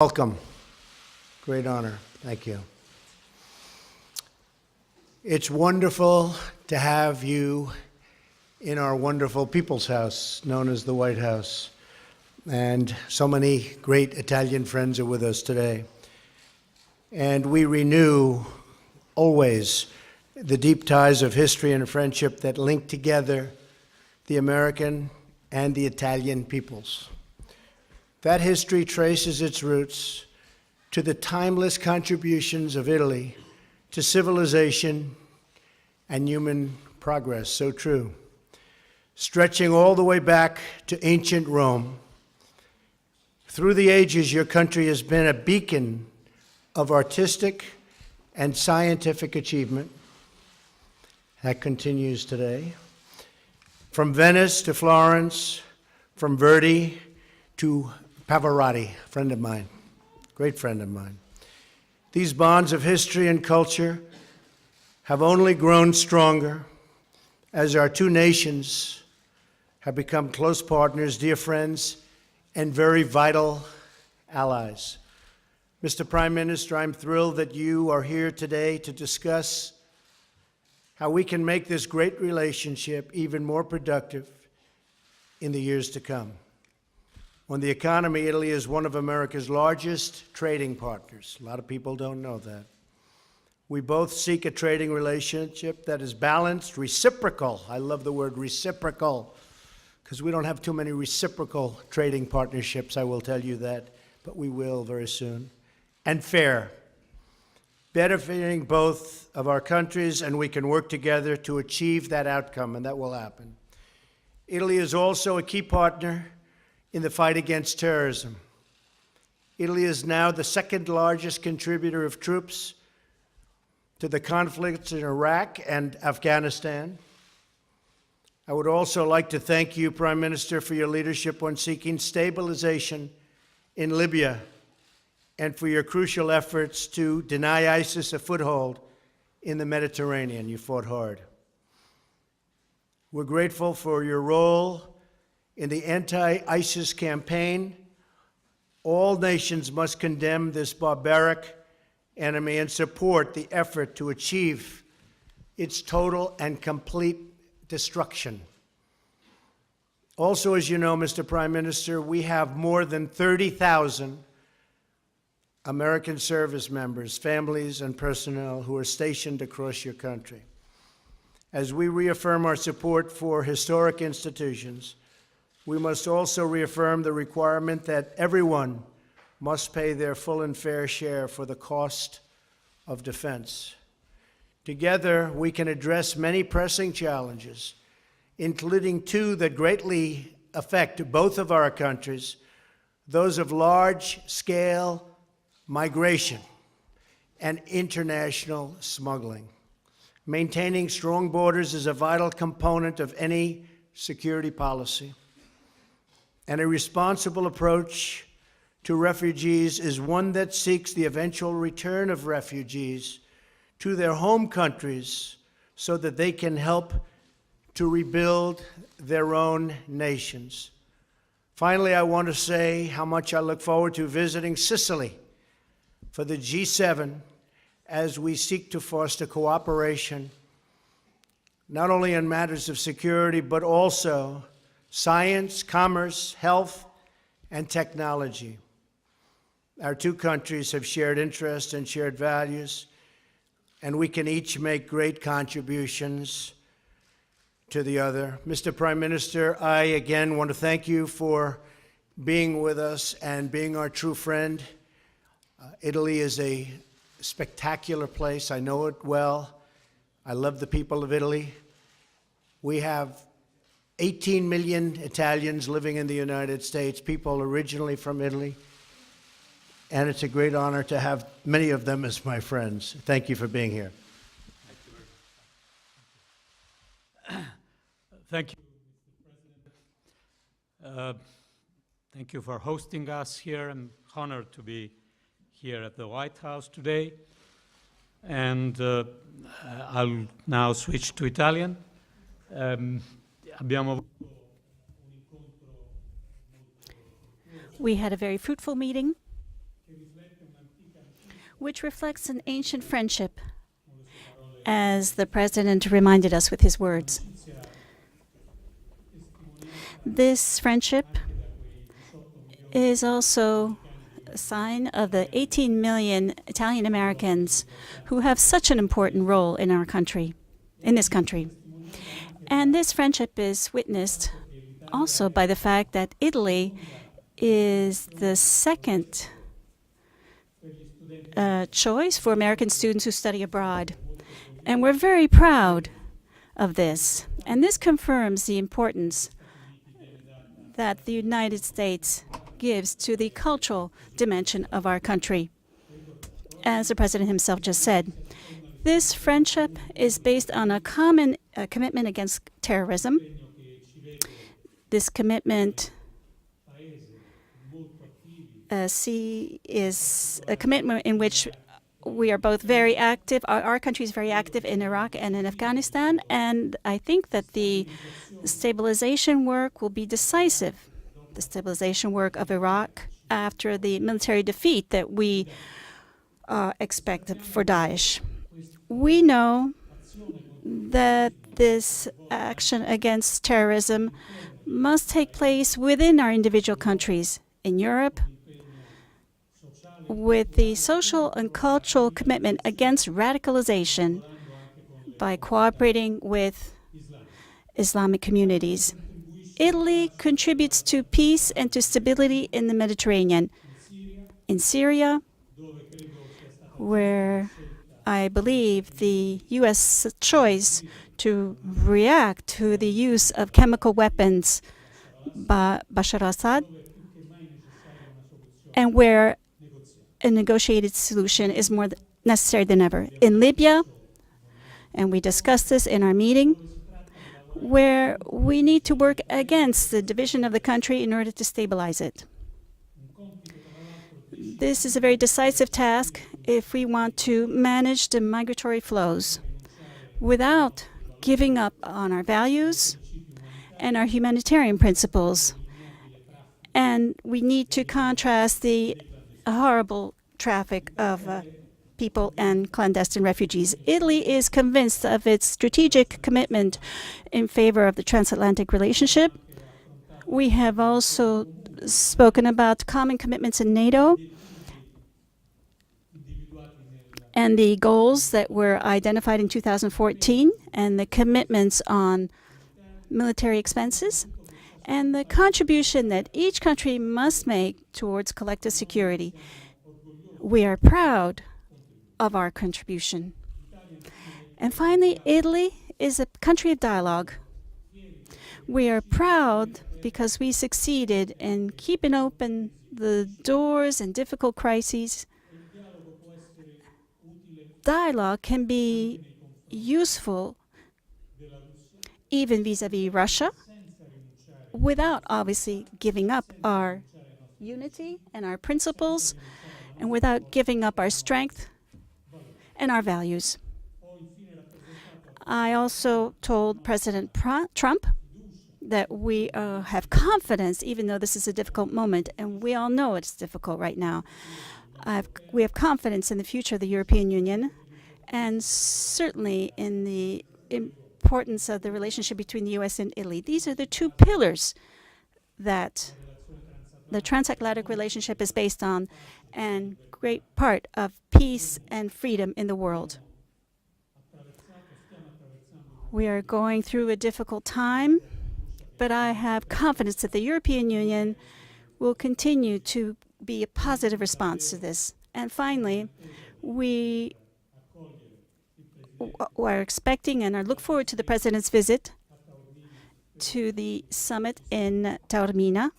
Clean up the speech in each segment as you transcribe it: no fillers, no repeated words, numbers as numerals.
Welcome. Great honor. Thank you. It's wonderful to have you in our wonderful People's House, known as the White House. And so many great Italian friends are with us today. And we renew always the deep ties of history and friendship that link together the American and the Italian peoples. That history traces its roots to the timeless contributions of Italy to civilization and human progress, so true. Stretching all the way back to ancient Rome, through the ages, your country has been a beacon of artistic and scientific achievement. That continues today. From Venice to Florence, from Verdi to Pavarotti, a friend of mine, great friend of mine. These bonds of history and culture have only grown stronger as our two nations have become close partners, dear friends, and very vital allies. Mr. Prime Minister, I'm thrilled that you are here today to discuss how we can make this great relationship even more productive in the years to come. On the economy, Italy is one of America's largest trading partners. A lot of people don't know that. We both seek a trading relationship that is balanced, reciprocal. I love the word reciprocal, because we don't have too many reciprocal trading partnerships, I will tell you that, but we will very soon. And fair, benefiting both of our countries, and we can work together to achieve that outcome, and that will happen. Italy is also a key partner in the fight against terrorism. Italy is now the second largest contributor of troops to the conflicts in Iraq and Afghanistan. I would also like to thank you, Prime Minister, for your leadership on seeking stabilization in Libya and for your crucial efforts to deny ISIS a foothold in the Mediterranean. You fought hard. We're grateful for your role in the anti-ISIS campaign. All nations must condemn this barbaric enemy and support the effort to achieve its total and complete destruction. Also, as you know, Mr. Prime Minister, we have more than 30,000 American service members, families, and personnel who are stationed across your country. As we reaffirm our support for historic institutions, we must also reaffirm the requirement that everyone must pay their full and fair share for the cost of defense. Together, we can address many pressing challenges, including two that greatly affect both of our countries, those of large-scale migration and international smuggling. Maintaining strong borders is a vital component of any security policy. And a responsible approach to refugees is one that seeks the eventual return of refugees to their home countries so that they can help to rebuild their own nations. Finally, I want to say how much I look forward to visiting Sicily for the G7 as we seek to foster cooperation, not only in matters of security, but also science, commerce, health, and technology. Our two countries have shared interests and shared values, and we can each make great contributions to the other. Mr. Prime Minister, I again want to thank you for being with us and being our true friend. Italy is a spectacular place. I know it well. I love the people of Italy. We have 18 million Italians living in the United States, people originally from Italy, and it's a great honor to have many of them as my friends. Thank you for being here. Thank you, Mr. President. Thank you for hosting us here. I'm honored to be here at the White House today. And I'll now switch to Italian. We had a very fruitful meeting which reflects an ancient friendship, as the President reminded us with his words. This friendship is also a sign of the 18 million Italian Americans who have such an important role in our country, in this country. And this friendship is witnessed also by the fact that Italy is the second choice for American students who study abroad. And we're very proud of this. And this confirms the importance that the United States gives to the cultural dimension of our country. As the President himself just said, this friendship is based on a common commitment against terrorism. This commitment is a commitment in which we are both very active. Our country is very active in Iraq and in Afghanistan, and I think that the stabilization work will be decisive. The stabilization work of Iraq after the military defeat that we expect for Daesh. We know that this action against terrorism must take place within our individual countries in Europe, with the social and cultural commitment against radicalization by cooperating with Islamic communities. Italy contributes to peace and to stability in the Mediterranean. In Syria, where I believe the U.S. choice to react to the use of chemical weapons by Bashar al-Assad, and where a negotiated solution is more necessary than ever. In Libya, and we discussed this in our meeting, where we need to work against the division of the country in order to stabilize it. This is a very decisive task if we want to manage the migratory flows without giving up on our values and our humanitarian principles. And we need to contrast the horrible traffic of people and clandestine refugees. Italy is convinced of its strategic commitment in favor of the transatlantic relationship. We have also spoken about common commitments in NATO and the goals that were identified in 2014 and the commitments on military expenses and the contribution that each country must make towards collective security. We are proud of our contribution. And finally, Italy is a country of dialogue. We are proud because we succeeded in keeping open the doors in difficult crises. Dialogue can be useful even vis-à-vis Russia, without obviously giving up our unity and our principles, and without giving up our strength and our values. I also told President Trump that we have confidence, even though this is a difficult moment, and we all know it's difficult right now. We have confidence in the future of the European Union, and certainly in the importance of the relationship between the U.S. and Italy. These are the two pillars that the transatlantic relationship is based on, and great part of peace and freedom in the world. We are going through a difficult time, but I have confidence that the European Union will continue to be a positive response to this. And finally, we are expecting and look forward to the President's visit to the summit in Taormina.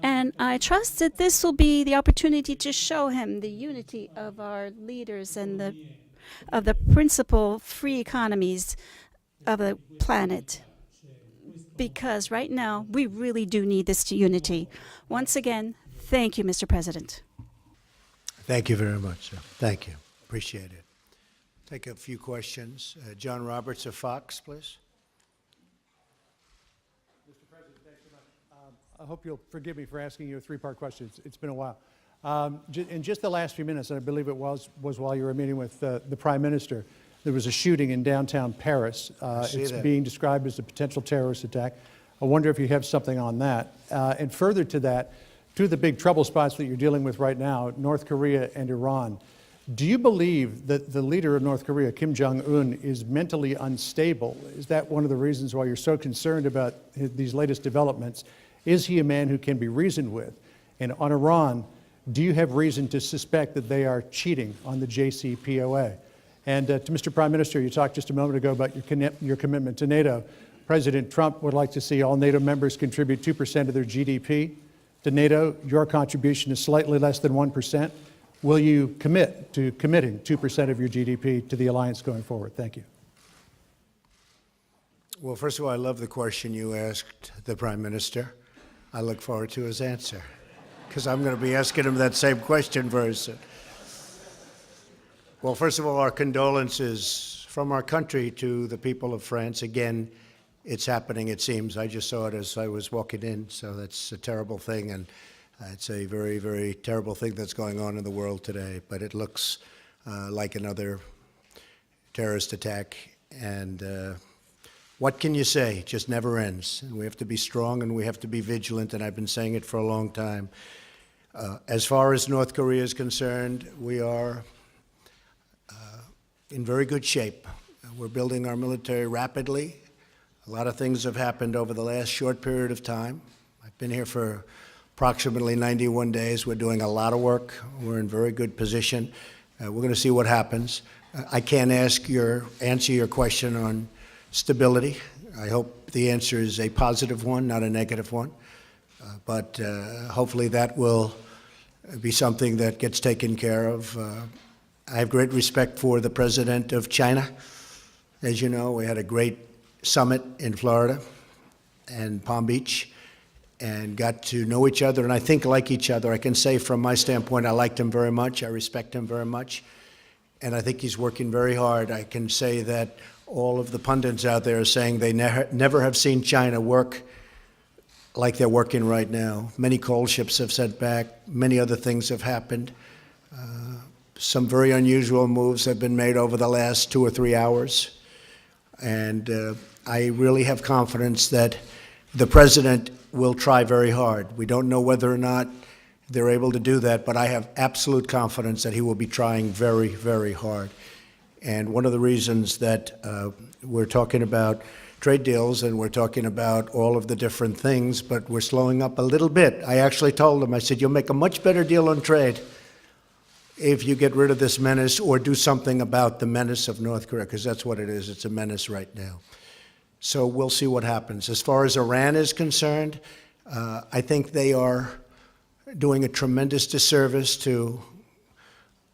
And I trust that this will be the opportunity to show him the unity of our leaders and of the principal free economies of the planet. Because right now, we really do need this unity. Once again, thank you, Mr. President. Thank you very much, sir. Thank you. Appreciate it. Take a few questions. John Roberts of Fox, please. Mr. President, thanks so much. I hope you'll forgive me for asking you a three-part question. It's been a while. In just the last few minutes, and I believe it was while you were meeting with the Prime Minister, there was a shooting in downtown Paris. see It's that. being described as a potential terrorist attack. I wonder if you have something on that. And further to that, two of the big trouble spots that you're dealing with right now, North Korea and Iran. Do you believe that the leader of North Korea, Kim Jong-un, is mentally unstable? Is that one of the reasons why you're so concerned about these latest developments? Is he a man who can be reasoned with? And on Iran, do you have reason to suspect that they are cheating on the JCPOA? And to Mr. Prime Minister, you talked just a moment ago about your commitment to NATO. President Trump would like to see all NATO members contribute 2% of their GDP to NATO. Your contribution is slightly less than 1%. Will you commit to committing 2% of your GDP to the alliance going forward? Thank you. Well, first of all, I love the question you asked the Prime Minister. I look forward to his answer, because I'm going to be asking him that same question very soon. Well, first of all, our condolences from our country to the people of France. Again, it's happening, it seems. I just saw it as I was walking in, so that's a terrible thing, and it's a very, very terrible thing that's going on in the world today. But it looks like another terrorist attack, and what can you say? It just never ends. And we have to be strong and we have to be vigilant, and I've been saying it for a long time. As far as North Korea is concerned, we are in very good shape. We're building our military rapidly. A lot of things have happened over the last short period of time. I've been here for approximately 91 days. We're doing a lot of work. We're in very good position. We're going to see what happens. I can't answer your question on stability. I hope the answer is a positive one, not a negative one. But hopefully that will be something that gets taken care of. I have great respect for the president of China. As you know, we had a great summit in Florida and Palm Beach and got to know each other, and I think like each other. I can say from my standpoint, I liked him very much. I respect him very much, and I think he's working very hard. I can say that all of the pundits out there are saying they never have seen China work like they're working right now. Many coal ships have sent back. Many other things have happened. Some very unusual moves have been made over the last 2 or 3 hours. And I really have confidence that the president will try very hard. We don't know whether or not they're able to do that, but I have absolute confidence that he will be trying very, very hard. And one of the reasons that we're talking about trade deals and we're talking about all of the different things, but we're slowing up a little bit. I actually told him, I said, you'll make a much better deal on trade if you get rid of this menace or do something about the menace of North Korea, because that's what it is. It's a menace right now. So we'll see what happens. As far as Iran is concerned, I think they are doing a tremendous disservice to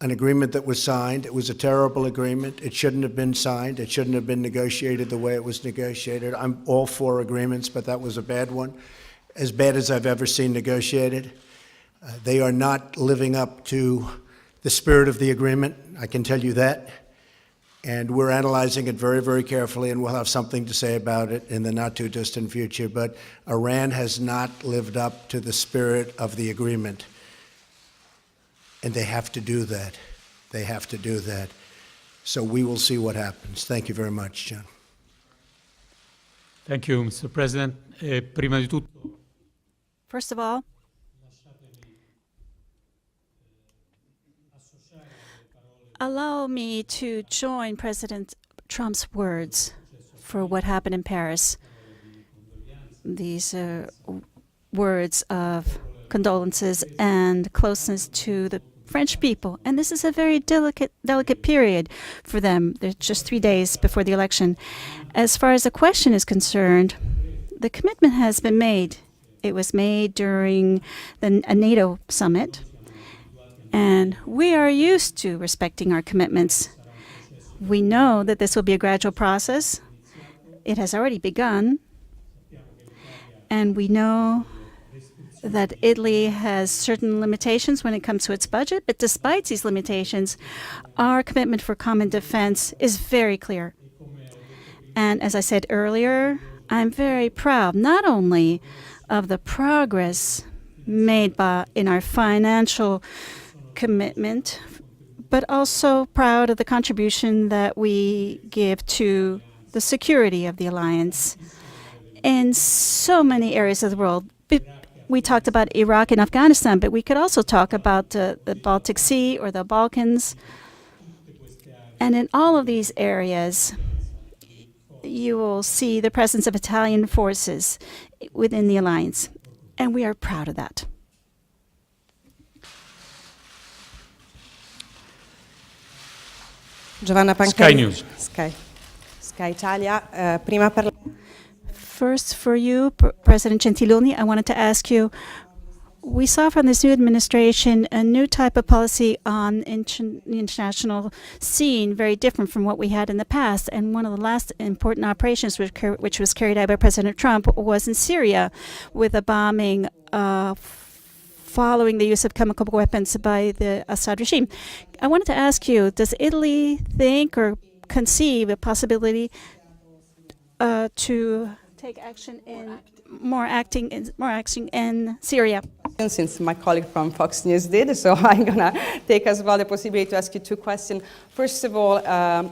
an agreement that was signed. It was a terrible agreement. It shouldn't have been signed. It shouldn't have been negotiated the way it was negotiated. I'm all for agreements, but that was a bad one, as bad as I've ever seen negotiated. They are not living up to the spirit of the agreement, I can tell you that. And we're analyzing it very, very carefully, and we'll have something to say about it in the not-too-distant future. But Iran has not lived up to the spirit of the agreement. And they have to do that. They have to do that. So we will see what happens. Thank you very much, John. Thank you, Mr. President. Prima di tutto, First of all, allow me to join President Trump's words for what happened in Paris. These words of condolences and closeness to the French people. And this is a very delicate period for them. There's just 3 days before the election. As far as the question is concerned, the commitment has been made. It was made during a NATO summit. And we are used to respecting our commitments. We know that this will be a gradual process. It has already begun. And we know that Italy has certain limitations when it comes to its budget, but despite these limitations, our commitment for common defense is very clear. And as I said earlier, I'm very proud not only of the progress made in our financial commitment, but also proud of the contribution that we give to the security of the alliance in so many areas of the world. We talked about Iraq and Afghanistan, but we could also talk about the Baltic Sea or the Balkans. And in all of these areas, you will see the presence of Italian forces within the alliance, and we are proud of that. Giovanna Pancalli. Sky News. Sky Italia. Prima per... First, for you, President Gentiloni, I wanted to ask you, we saw from this new administration a new type of policy on the international scene, very different from what we had in the past. And one of the last important operations which was carried out by President Trump was in Syria, with a bombing following the use of chemical weapons by the Assad regime. I wanted to ask you, does Italy think or conceive a possibility to take action in more action in Syria? Since my colleague from Fox News did, so I'm going to take as well the possibility to ask you two questions. First of all,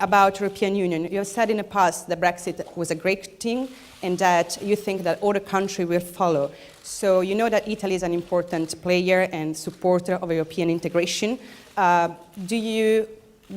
about European Union. You have said in the past that Brexit was a great thing and that you think that other countries will follow. So you know that Italy is an important player and supporter of European integration. Do you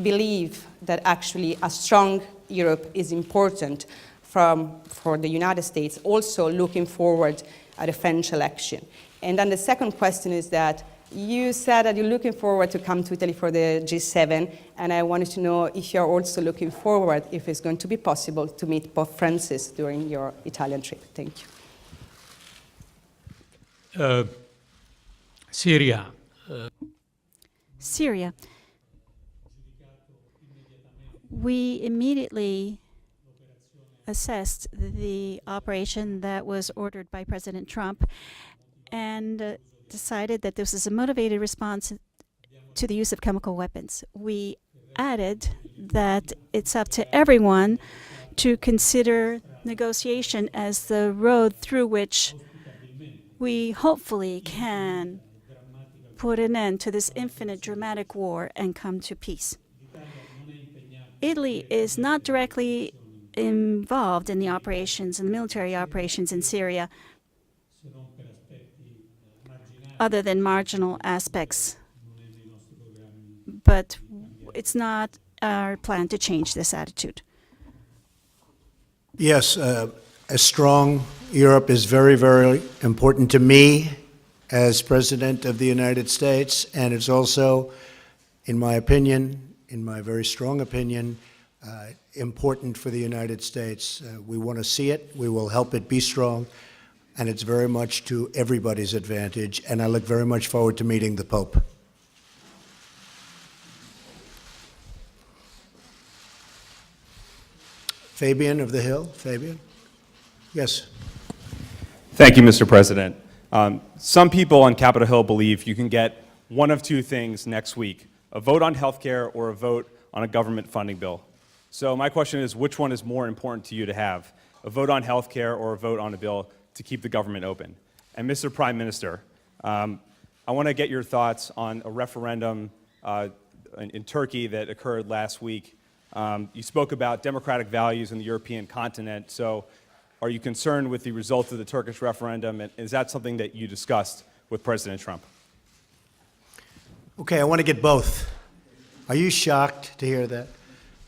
believe that actually a strong Europe is important for the United States, also looking forward at the French election? And then the second question is that you said that you're looking forward to come to Italy for the G7, and I wanted to know if you're also looking forward, if it's going to be possible to meet Pope Francis during your Italian trip. Thank you. Syria. Syria. We immediately assessed the operation that was ordered by President Trump and decided that this is a motivated response to the use of chemical weapons. We added that it's up to everyone to consider negotiation as the road through which we hopefully can put an end to this infinite dramatic war and come to peace. Italy is not directly involved in the operations, in the military operations in Syria, other than marginal aspects. But it's not our plan to change this attitude. Yes, a strong Europe is very, very important to me as President of the United States, and it's also, in my opinion, in my very strong opinion, important for the United States. We want to see it, we will help it be strong, and it's very much to everybody's advantage, and I look very much forward to meeting the Pope. Fabian of the Hill. Fabian? Yes. Thank you, Mr. President. Some people on Capitol Hill believe you can get one of two things next week, a vote on health care or a vote on a government funding bill. So my question is, which one is more important to you to have, a vote on health care or a vote on a bill to keep the government open? And Mr. Prime Minister, I want to get your thoughts on a referendum in Turkey that occurred last week. You spoke about democratic values in the European continent, so are you concerned with the results of the Turkish referendum, and is that something that you discussed with President Trump? Okay, I want to get both. Are you shocked to hear that?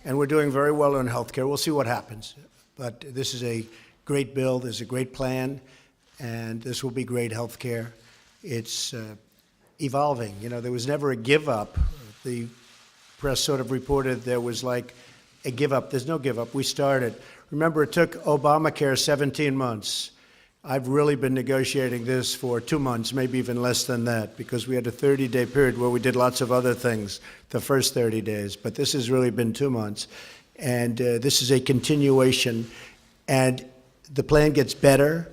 And we're doing very well on health care. We'll see what happens. But this is a great bill, there's a great plan, and this will be great health care. It's evolving. You know, there was never a give up. The press sort of reported there was like a give up. There's no give up. We started. Remember, it took Obamacare 17 months. I've really been negotiating this for 2 months, maybe even less than that, because we had a 30-day period where we did lots of other things the first 30 days. But this has really been 2 months. And this is a continuation. And the plan gets better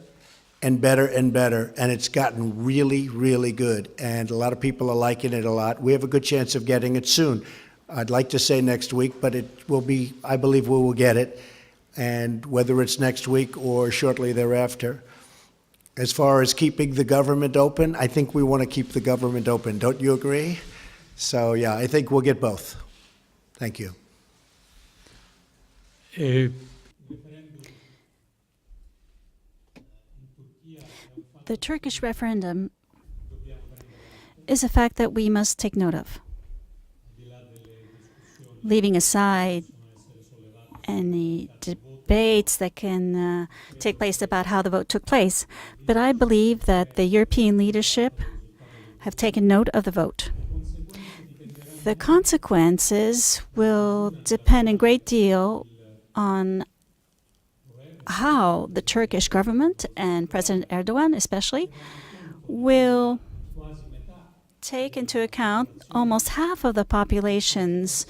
and better and better. And it's gotten really, really good. And a lot of people are liking it a lot. We have a good chance of getting it soon. I'd like to say next week, but it will be, I believe we will get it. And whether it's next week or shortly thereafter. As far as keeping the government open, I think we want to keep the government open. Don't you agree? So, yeah, I think we'll get both. Thank you. Uh, The Turkish referendum is a fact that we must take note of. Leaving aside any debates that can take place about how the vote took place, but I believe that the European leadership have taken note of the vote. The consequences will depend a great deal on how the Turkish government and President Erdogan especially will take into account almost half of the population's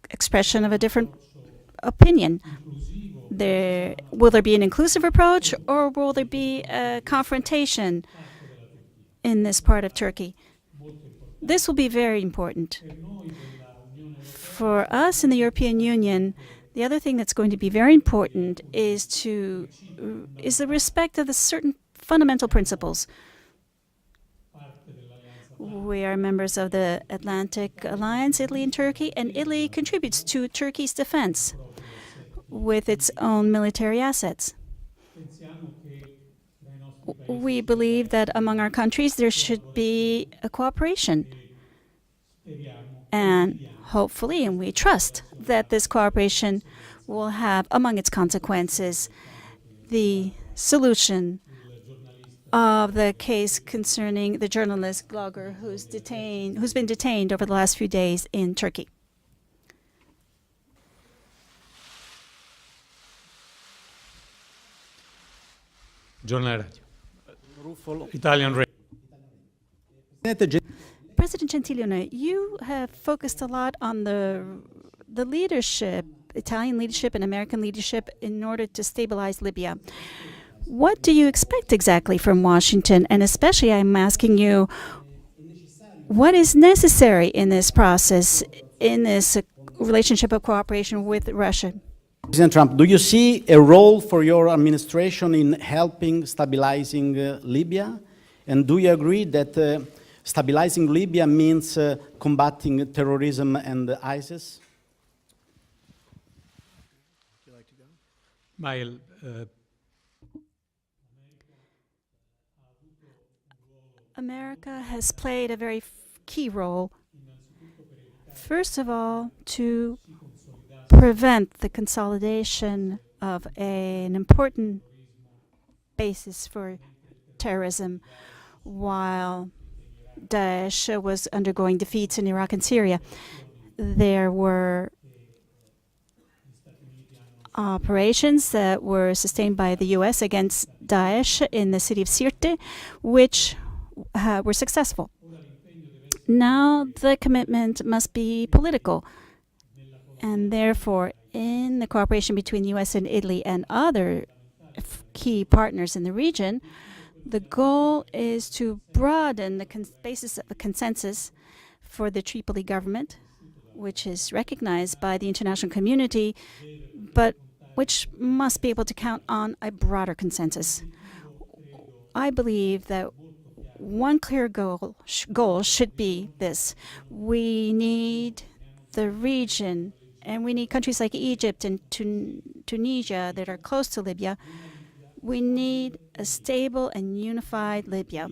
expression of a different opinion. Will there be an inclusive approach, or will there be a confrontation in this part of Turkey? This will be very important. For us in the European Union, the other thing that's going to be very important is the respect of the certain fundamental principles. We are members of the Atlantic Alliance, Italy and Turkey, and Italy contributes to Turkey's defense with its own military assets. We believe that among our countries there should be a cooperation. And hopefully, and we trust, that this cooperation will have among its consequences the solution of the case concerning the journalist blogger who's been detained over the last few days in Turkey. Giornale Radio. Italian Radio. President Gentiloni, you have focused a lot on the leadership, Italian leadership and American leadership, in order to stabilize Libya. What do you expect exactly from Washington? And especially, I'm asking you, what is necessary in this process, in this relationship of cooperation with Russia? President Trump, do you see a role for your administration in helping stabilizing Libya? And do you agree that stabilizing Libya means combating terrorism and ISIS? Mael, America has played a very key role, first of all, to prevent the consolidation of an important basis for terrorism while Daesh was undergoing defeats in Iraq and Syria. There were operations that were sustained by the U.S. against Daesh in the city of Sirte, which were successful. Now the commitment must be political, and therefore in the cooperation between the U.S. and Italy and other key partners in the region, the goal is to broaden the basis of a consensus for the Tripoli government, which is recognized by the international community, but which must be able to count on a broader consensus. I believe that one clear goal should be this. We need the region, and we need countries like Egypt and Tunisia that are close to Libya. We need a stable and unified Libya.